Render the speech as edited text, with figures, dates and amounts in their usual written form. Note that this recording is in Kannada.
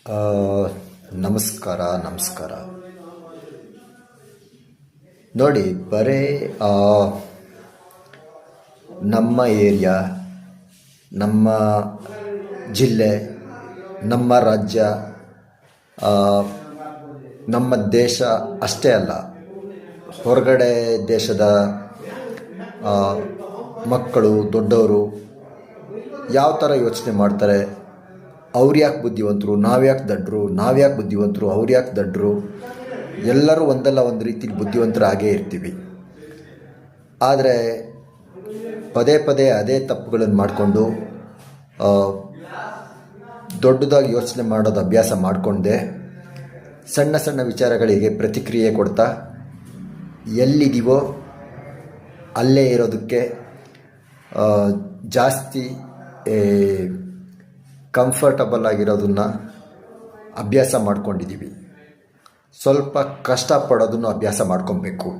ಆ, ನಮಸ್ಕಾರ ನಮಸ್ಕಾರ. ನೋಡಿ, ಬರೀ ನಮ್ಮ ಏರಿಯಾ, ನಮ್ಮ ಜಿಲ್ಲೆ, ನಮ್ಮ ರಾಜ್ಯ, ಆ, ನಮ್ಮ ದೇಶ ಅಷ್ಟೇ ಅಲ್ಲ, ಹೊರಗಡೆ ದೇಶದ ಮಕ್ಕಳು, ದೊಡ್ಡವರು ಯಾವ ಥರ ಯೋಚನೆ ಮಾಡ್ತಾರೆ, ಅವ್ರು ಯಾಕೆ ಬುದ್ಧಿವಂತರು, ನಾವ್ಯಾಕೆ ದಡ್ರು, ನಾವ್ಯಾಕೆ ಬುದ್ಧಿವಂತರು, ಅವ್ರು ಯಾಕೆ ದಡ್ರು, ಎಲ್ಲರೂ ಒಂದಲ್ಲ ಒಂದು ರೀತಿಲಿ ಬುದ್ಧಿವಂತರು ಆಗೇ ಇರ್ತೀವಿ. ಆದರೆ ಪದೇ ಪದೇ ಅದೇ ತಪ್ಪುಗಳನ್ನು ಮಾಡಿಕೊಂಡು ದೊಡ್ಡದಾಗಿ ಯೋಚನೆ ಮಾಡೋದು ಅಭ್ಯಾಸ ಮಾಡಿಕೊಂಡೆ ಸಣ್ಣ ಸಣ್ಣ ವಿಚಾರಗಳಿಗೆ ಪ್ರತಿಕ್ರಿಯೆ ಕೊಡ್ತಾ ಎಲ್ಲಿದ್ದೀವೋ ಅಲ್ಲೇ ಇರೋದಕ್ಕೆ ಜಾಸ್ತಿ ಕಂಫರ್ಟಬಲ್ ಆಗಿರೋದನ್ನು ಅಭ್ಯಾಸ ಮಾಡ್ಕೊಂಡಿದ್ದೀವಿ. ಸ್ವಲ್ಪ ಕಷ್ಟಪಡೋದನ್ನು ಅಭ್ಯಾಸ ಮಾಡ್ಕೊಬೇಕು.